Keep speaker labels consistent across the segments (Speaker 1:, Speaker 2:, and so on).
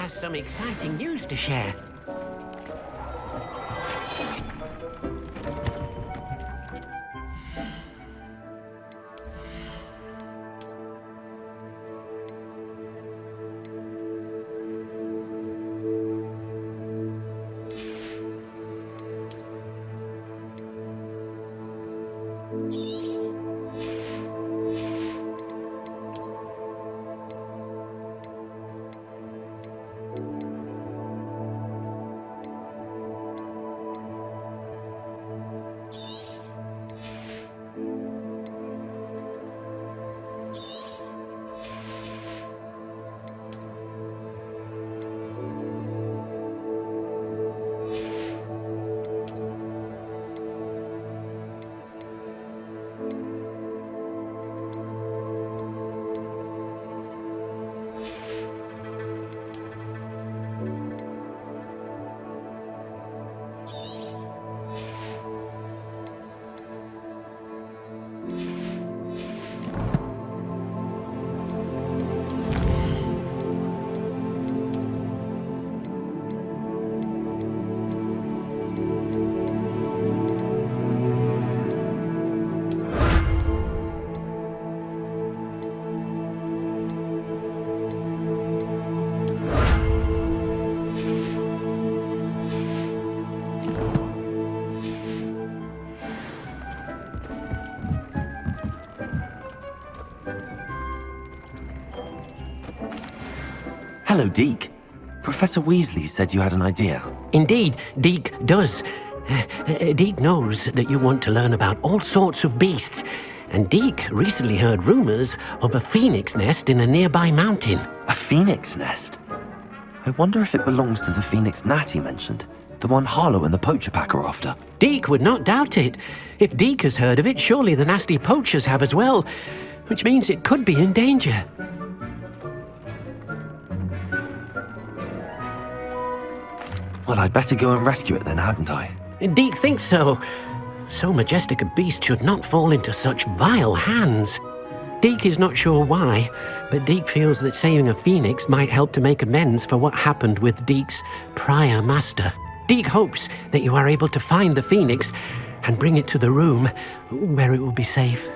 Speaker 1: has some exciting news to share.
Speaker 2: Hello, Deke. Professor Weasley said you had an idea.
Speaker 1: Indeed, Deke does. Deke knows that you want to learn about all sorts of beasts, and Deke recently heard rumors of a phoenix nest in a nearby mountain.
Speaker 2: A phoenix nest? I wonder if it belongs to the phoenix gnat he mentioned, the one Harlow and the poacher pack are after.
Speaker 1: Deke would not doubt it. If Deke has heard of it, surely the nasty poachers have as well, which means it could be in danger.
Speaker 2: Well, I'd better go and rescue it then, hadn't I?
Speaker 1: Deke thinks so. So majestic a beast should not fall into such vile hands. Deke is not sure why, but Deke feels that saving a phoenix might help to make amends for what happened with Deke's prior master. Deke hopes that you are able to find the phoenix and bring it to the room where it will be safe.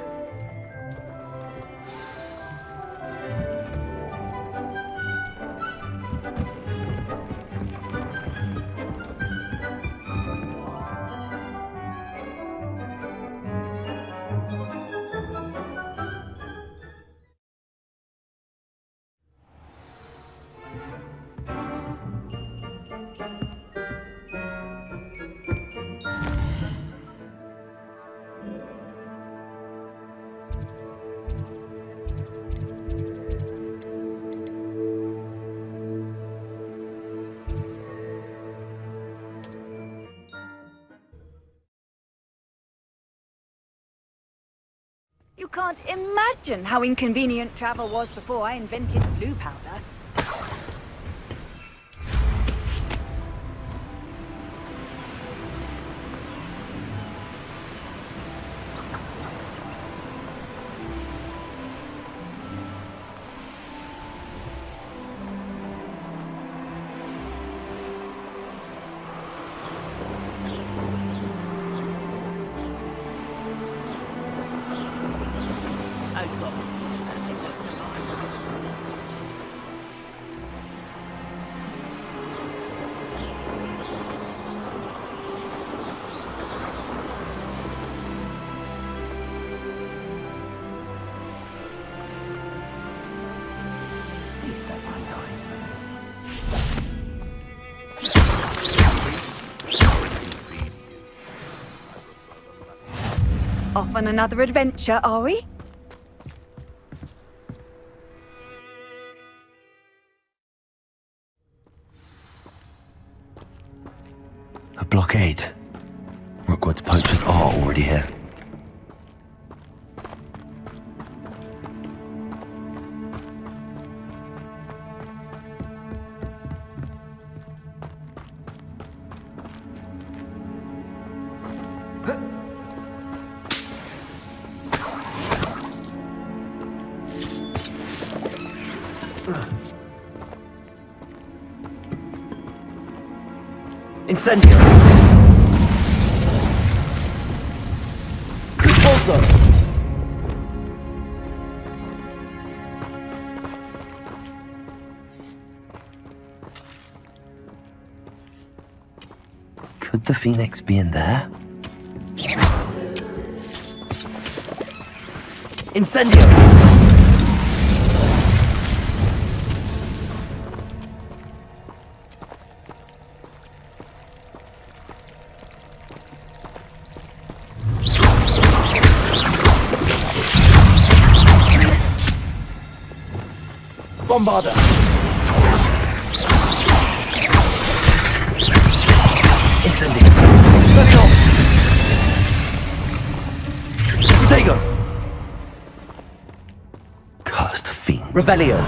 Speaker 3: You can't imagine how inconvenient travel was before I invented flu powder. Off on another adventure, are we?
Speaker 2: A blockade. Rookwood's poachers are already here. Incendio! Repulso! Could the Phoenix be in there? Incendio! Bombarda! Incendio! Leviosa! Protego! Cursed fiend. Revelio!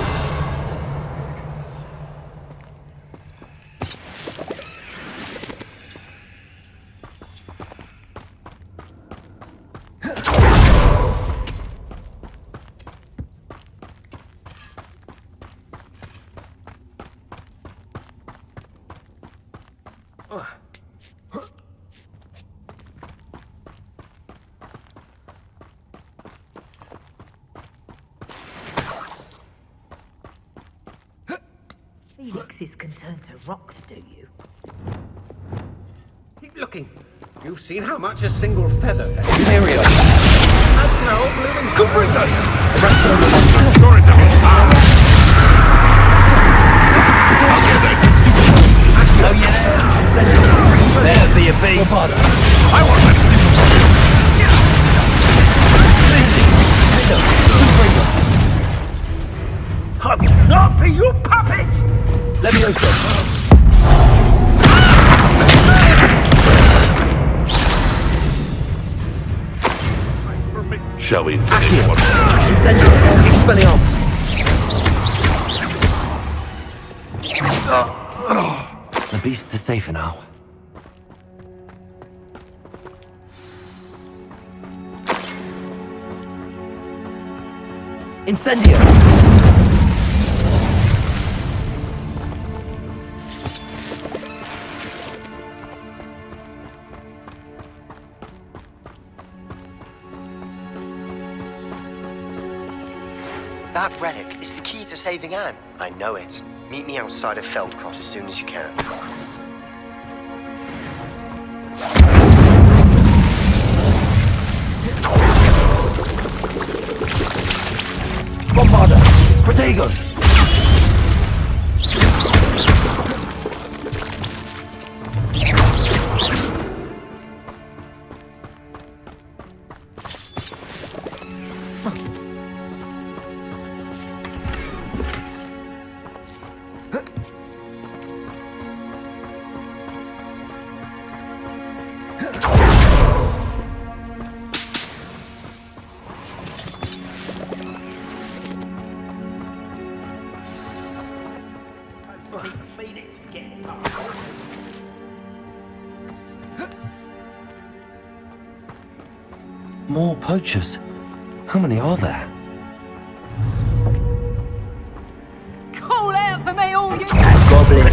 Speaker 4: Phoenixes can turn to rocks, do you?
Speaker 5: Keep looking. You've seen how much a single feather takes.
Speaker 2: Imperio!
Speaker 5: That's no blooming Cubrica!
Speaker 2: Arrest them!
Speaker 6: Story devil sound!
Speaker 2: Oh yeah! Incendio! There be a beast! Bombarda!
Speaker 6: I want that
Speaker 2: I will not be your puppet! Leviosa!
Speaker 6: Shall we finish what?
Speaker 2: Incendio! Expelliarmus! The beasts are safer now. Incendio!
Speaker 7: That relic is the key to saving Anne. I know it. Meet me outside of Feldcrot as soon as you can.
Speaker 2: Bombarda! Protego! More poachers. How many are there?
Speaker 4: Call out for me, all you...
Speaker 2: Goblin.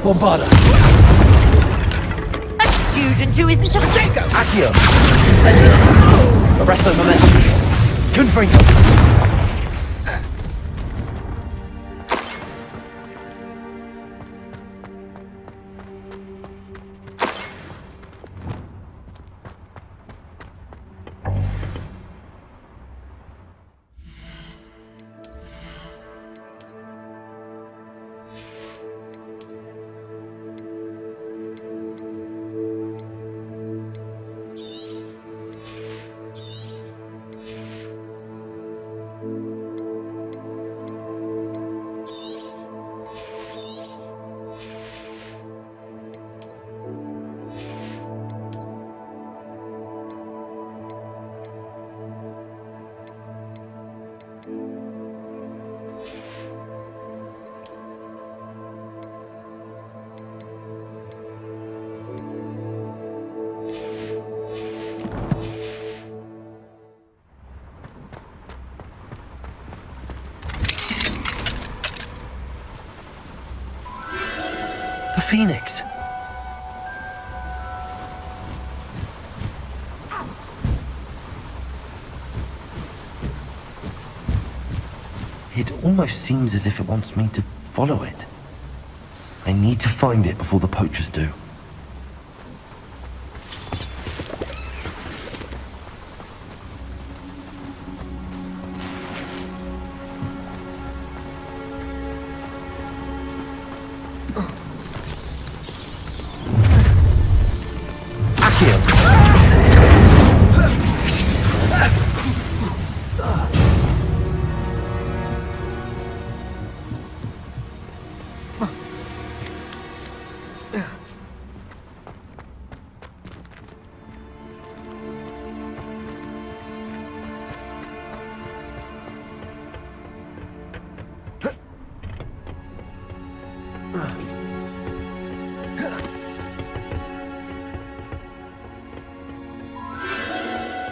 Speaker 2: Bombarda!
Speaker 4: A student who isn't a Draco!
Speaker 2: Accio! Incendio! Arresto momentum! Confringo! The Phoenix! It almost seems as if it wants me to follow it. I need to find it before the poachers do.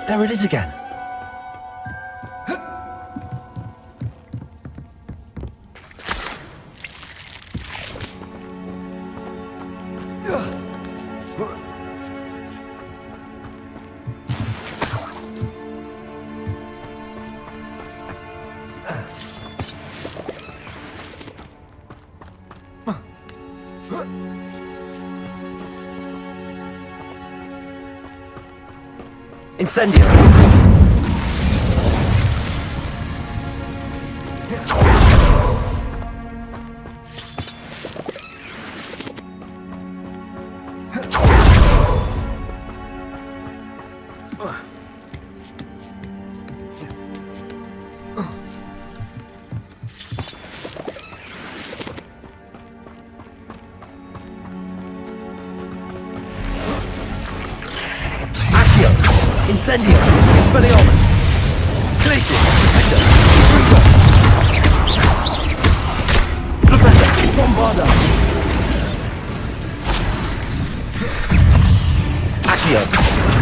Speaker 2: There it is again. Incendio! Incendio! Expelliarmus! Glacius! Defender! Flipenda! Bombarda! Accio!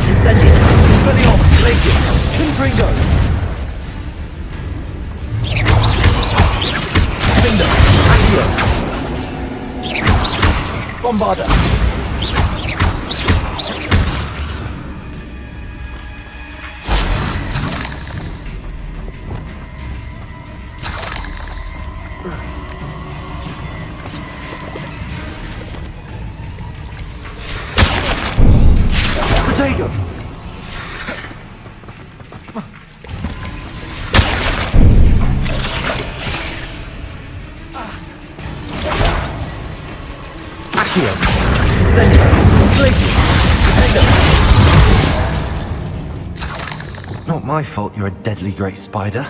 Speaker 2: Incendio! Expelliarmus! Glacius! Confringo! Defender! Accio! Bombarda! Protego! Accio! Incendio! Glacius! Protego! Not my fault you're a deadly great spider.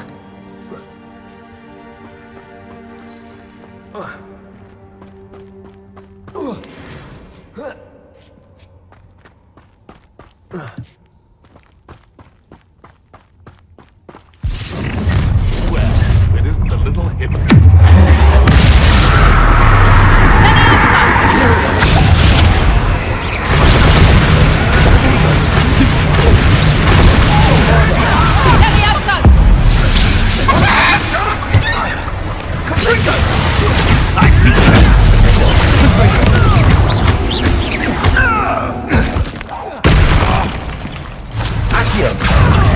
Speaker 6: Well, it isn't a little hippie.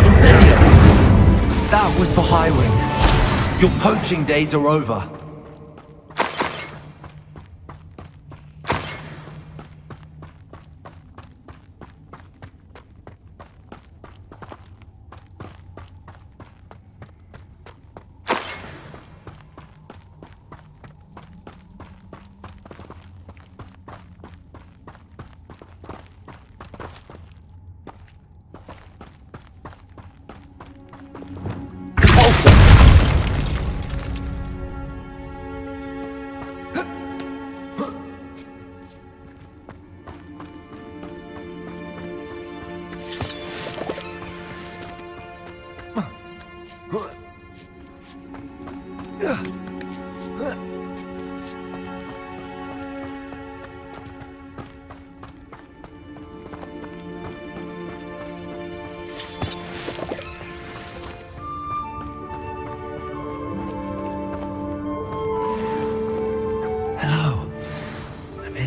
Speaker 2: Incendio! That was for Highwind. Your poaching days are over.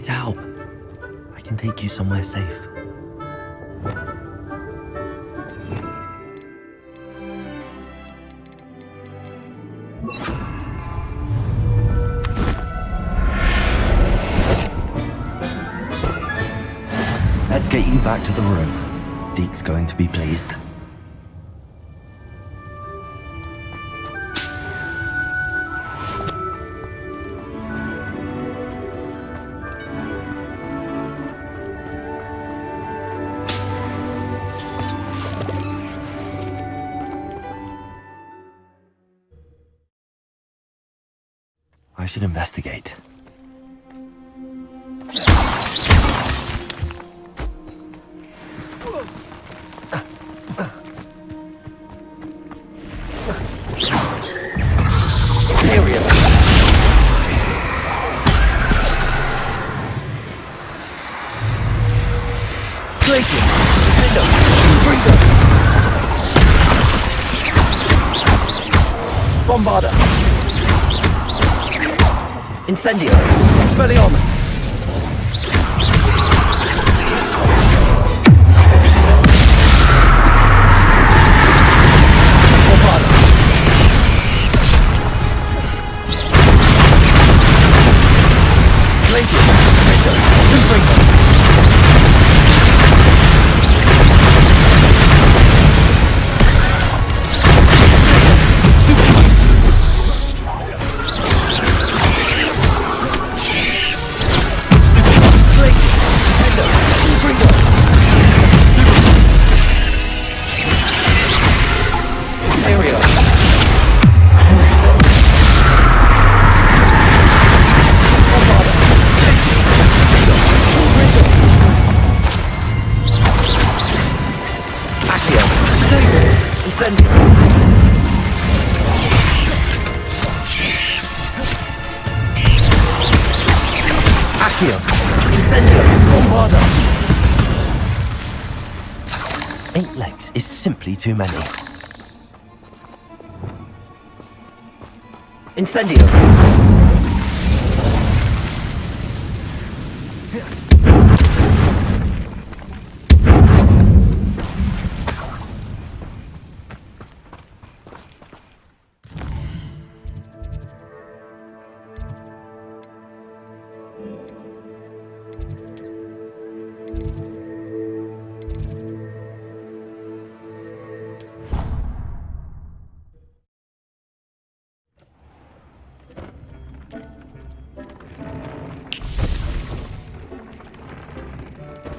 Speaker 2: to help. I can take you somewhere safe. Let's get you back to the room. Deke's going to be pleased. I should investigate.
Speaker 8: Bombarda. Incendio. Expelliarmus. Bombarda. Glacier. Winter. Incendio! Bombarda!
Speaker 2: 8 legs is simply too many.
Speaker 8: Incendio!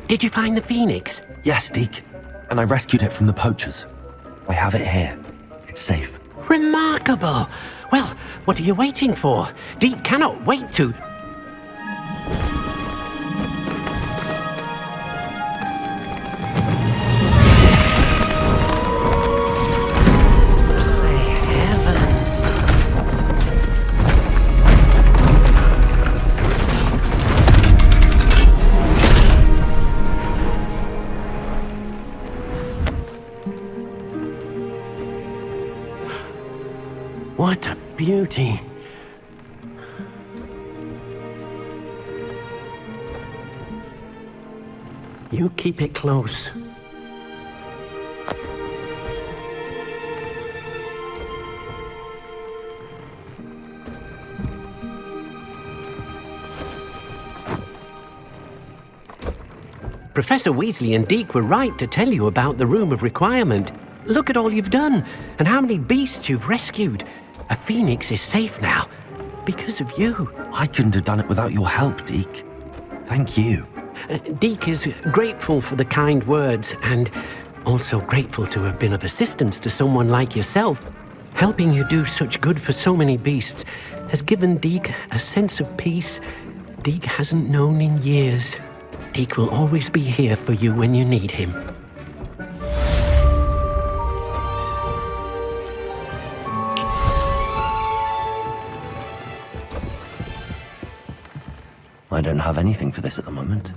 Speaker 1: Did you find the phoenix?
Speaker 2: Yes, Deke. And I rescued it from the poachers. I have it here. It's safe.
Speaker 1: Remarkable! Well, what are you waiting for? Deke cannot wait to... What a beauty. You keep it close. Professor Weasley and Deke were right to tell you about the Room of Requirement. Look at all you've done, and how many beasts you've rescued. A phoenix is safe now, because of you.
Speaker 2: I couldn't have done it without your help, Deke. Thank you.
Speaker 1: Deke is grateful for the kind words, and also grateful to have been of assistance to someone like yourself. Helping you do such good for so many beasts has given Deke a sense of peace Deke hasn't known in years. Deke will always be here for you when you need him.
Speaker 2: I don't have anything for this at the moment.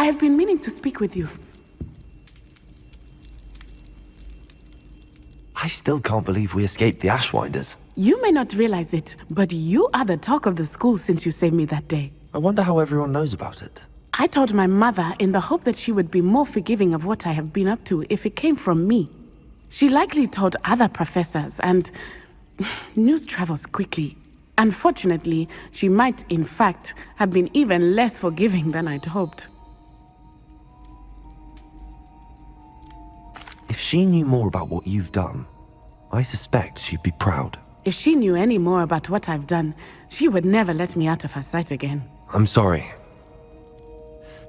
Speaker 9: I have been meaning to speak with you.
Speaker 2: I still can't believe we escaped the Ashwinders.
Speaker 9: You may not realize it, but you are the talk of the school since you saved me that day.
Speaker 2: I wonder how everyone knows about it.
Speaker 9: I told my mother in the hope that she would be more forgiving of what I have been up to if it came from me. She likely told other professors, and news travels quickly. Unfortunately, she might, in fact, have been even less forgiving than I'd hoped.
Speaker 2: If she knew more about what you've done, I suspect she'd be proud.
Speaker 9: If she knew any more about what I've done, she would never let me out of her sight again.
Speaker 2: I'm sorry.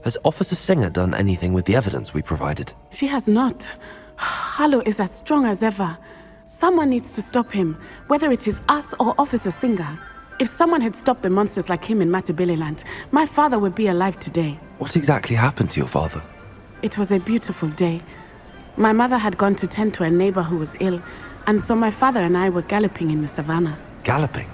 Speaker 2: Has Officer Singer done anything with the evidence we provided?
Speaker 9: She has not. Harlow is as strong as ever. Someone needs to stop him, whether it is us or Officer Singer. If someone had stopped the monsters like him in Matabeleland, my father would be alive today.
Speaker 2: What exactly happened to your father?
Speaker 9: It was a beautiful day. My mother had gone to tend to a neighbor who was ill, and so my father and I were galloping in the savannah.
Speaker 2: Galloping?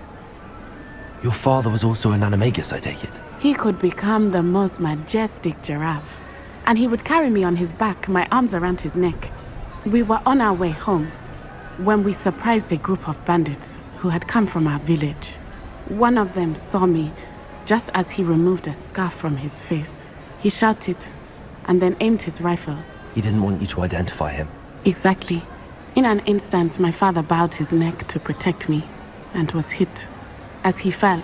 Speaker 2: Your father was also an animagus, I take it?
Speaker 9: He could become the most majestic giraffe, and he would carry me on his back, my arms around his neck. We were on our way home when we surprised a group of bandits who had come from our village. One of them saw me just as he removed a scarf from his face. He shouted and then aimed his rifle.
Speaker 2: He didn't want you to identify him.
Speaker 9: Exactly. In an instant, my father bowed his neck to protect me and was hit. As he fell,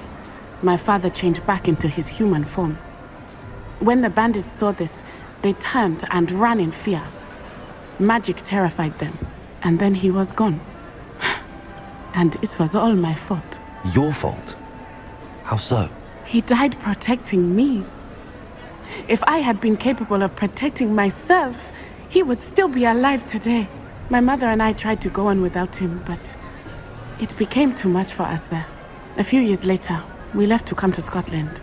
Speaker 9: my father changed back into his human form. When the bandits saw this, they turned and ran in fear. Magic terrified them, and then he was gone. And it was all my fault.
Speaker 2: Your fault? How so?
Speaker 9: He died protecting me. If I had been capable of protecting myself, he would still be alive today. My mother and I tried to go on without him, but it became too much for us there. A few years later, we left to come to Scotland.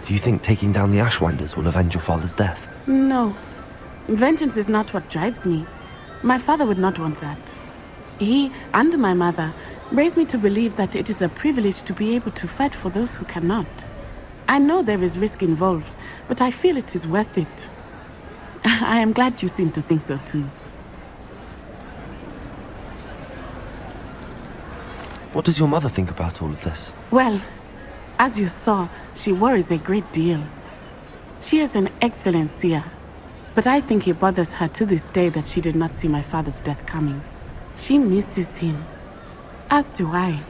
Speaker 2: Do you think taking down the Ashwinders will avenge your father's death?
Speaker 9: No. Vengeance is not what drives me. My father would not want that. He and my mother raised me to believe that it is a privilege to be able to fight for those who cannot. I know there is risk involved, but I feel it is worth it. I am glad you seem to think so too.
Speaker 2: What does your mother think about all of this?
Speaker 9: Well, as you saw, she worries a great deal. She is an excellent seer, but I think it bothers her to this day that she did not see my father's death coming. She misses him, as do I.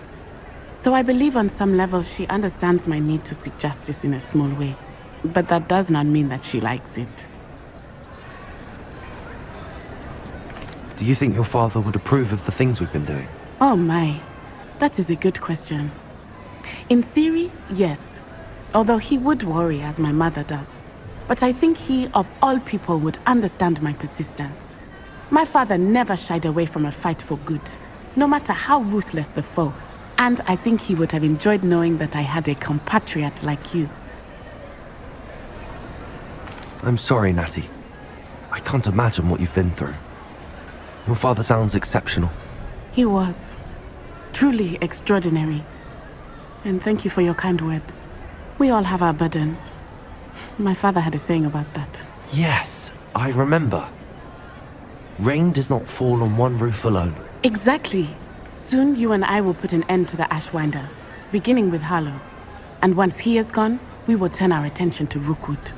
Speaker 9: So I believe on some level she understands my need to seek justice in a small way, but that does not mean that she likes it.
Speaker 2: Do you think your father would approve of the things we've been doing?
Speaker 9: Oh my, that is a good question. In theory, yes. Although he would worry as my mother does. But I think he, of all people, would understand my persistence. My father never shied away from a fight for good, no matter how ruthless the foe. And I think he would have enjoyed knowing that I had a compatriot like you.
Speaker 2: I'm sorry, Natty. I can't imagine what you've been through. Your father sounds exceptional.
Speaker 9: He was. Truly extraordinary. And thank you for your kind words. We all have our burdens. My father had a saying about that.
Speaker 2: Yes, I remember. Rain does not fall on one roof alone.
Speaker 9: Exactly. Soon you and I will put an end to the Ashwinders, beginning with Harlow. And once he is gone, we will turn our attention to Rookwood.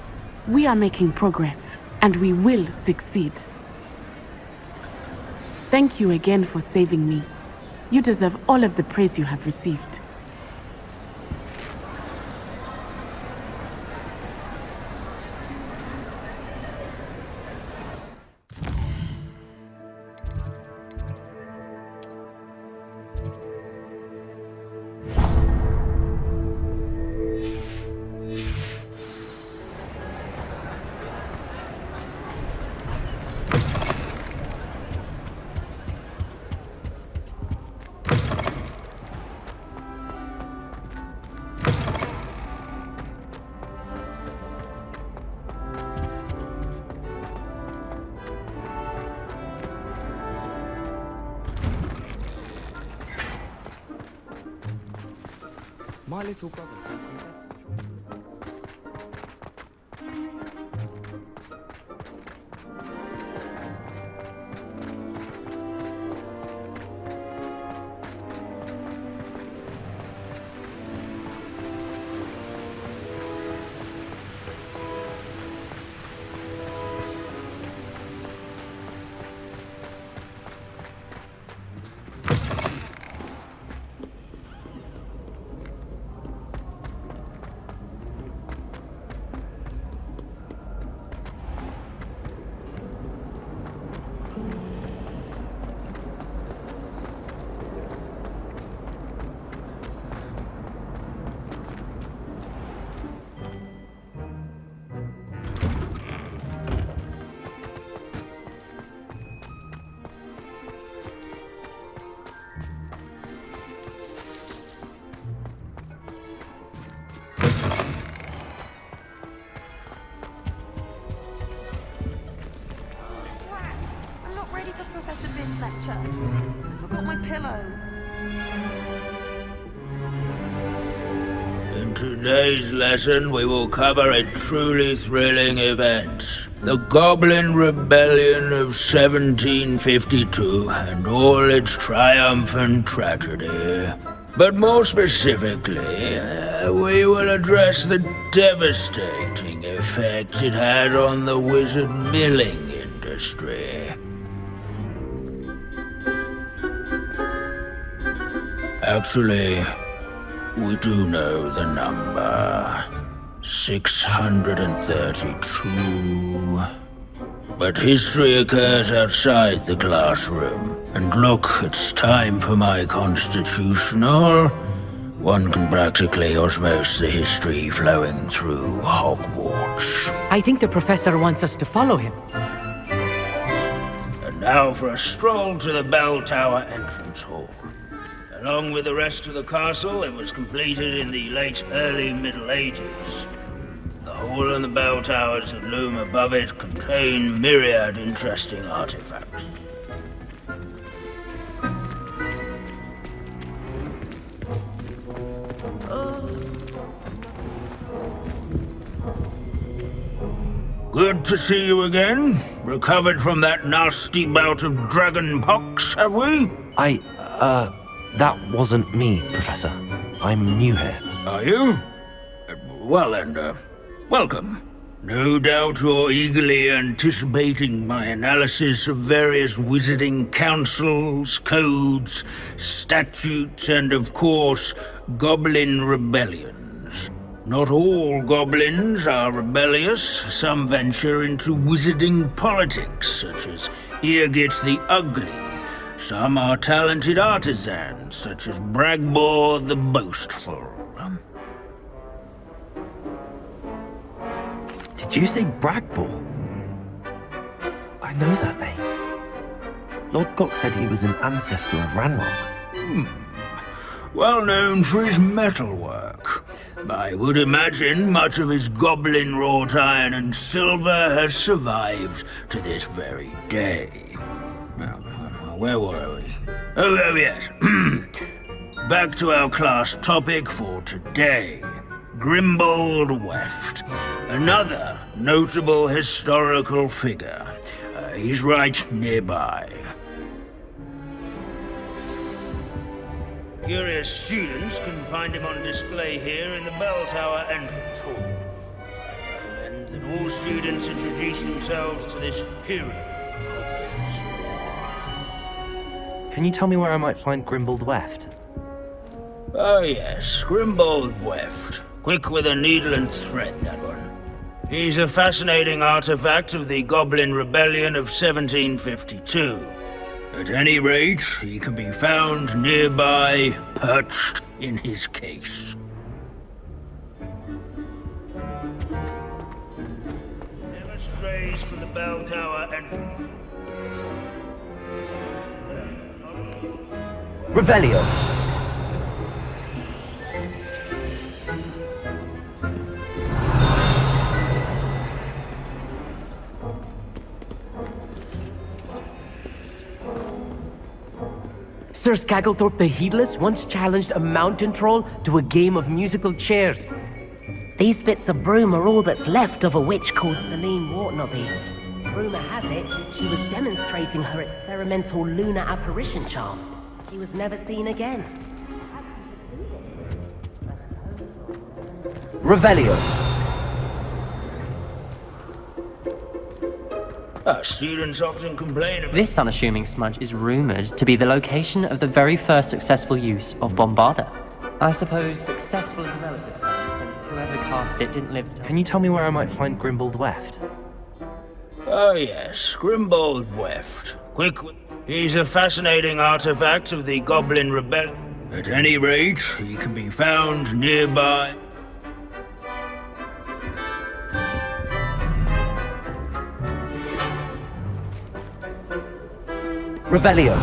Speaker 9: We are making progress, and we will succeed. Thank you again for saving me. You deserve all of the praise you have received.
Speaker 10: My little brother.
Speaker 4: forgot my pillow.
Speaker 10: In today's lesson, we will cover a truly thrilling event. The Goblin Rebellion of 1752 and all its triumphant tragedy. But more specifically, we will address the devastating effect it had on the wizard milling industry. Actually, we do know the number. 632. But history occurs outside the classroom. And look, it's time for my constitutional. One can practically osmose the history flowing through Hogwarts.
Speaker 8: I think the professor wants us to follow him.
Speaker 10: And now for a stroll to the bell tower entrance hall. Along with the rest of the castle, it was completed in the early Middle Ages. The hall and the bell towers that loom above it contain myriad interesting artifacts. Good to see you again. Recovered from that nasty bout of dragon pox, have we?
Speaker 2: That wasn't me, Professor. I'm new here.
Speaker 10: Are you? Well then, welcome. No doubt you're eagerly anticipating my analysis of various wizarding councils, codes, statutes, and of course, goblin rebellions. Not all goblins are rebellious. Some venture into wizarding politics, such as Eargit the Ugly. Some are talented artisans, such as Bragbor the Boastful.
Speaker 2: Did you say Bragbor? I know that name. Lord Gok said he was an ancestor of Ranrock.
Speaker 10: Well known for his metalwork. I would imagine much of his goblin wrought iron and silver has survived to this very day. Now, where were we? Oh yes. Back to our class topic for today. Grimbold Weft. Another notable historical figure. He's right nearby. Curious students can find him on display here in the bell tower entrance hall. I recommend that all students introduce themselves to this hero.
Speaker 2: Can you tell me where I might find Grimbold Weft?
Speaker 10: Oh yes, Grimbold Weft. Quick with a needle and thread, that one. He's a fascinating artifact of the Goblin Rebellion of 1752. At any rate, he can be found nearby, perched in his case. Never strays from the bell tower entrance.
Speaker 8: Revelio. Sir Skagglethorpe the Heedless once challenged a mountain troll to a game of musical chairs.
Speaker 11: These bits of broom are all that's left of a witch called Celine Wartnobby. Rumour has it, she was demonstrating her experimental lunar apparition charm. She was never seen again.
Speaker 8: Revelio.
Speaker 10: Students often complain about...
Speaker 12: This unassuming smudge is rumoured to be the location of the very first successful use of Bombarda. I suppose successful is relative, and whoever cast it didn't live to...
Speaker 2: Can you tell me where I might find Grimbold Weft?
Speaker 10: Oh yes, Grimbold Weft. Quick, he's a fascinating artifact of the Goblin Rebellion. At any rate, he can be found nearby.
Speaker 8: Revelio.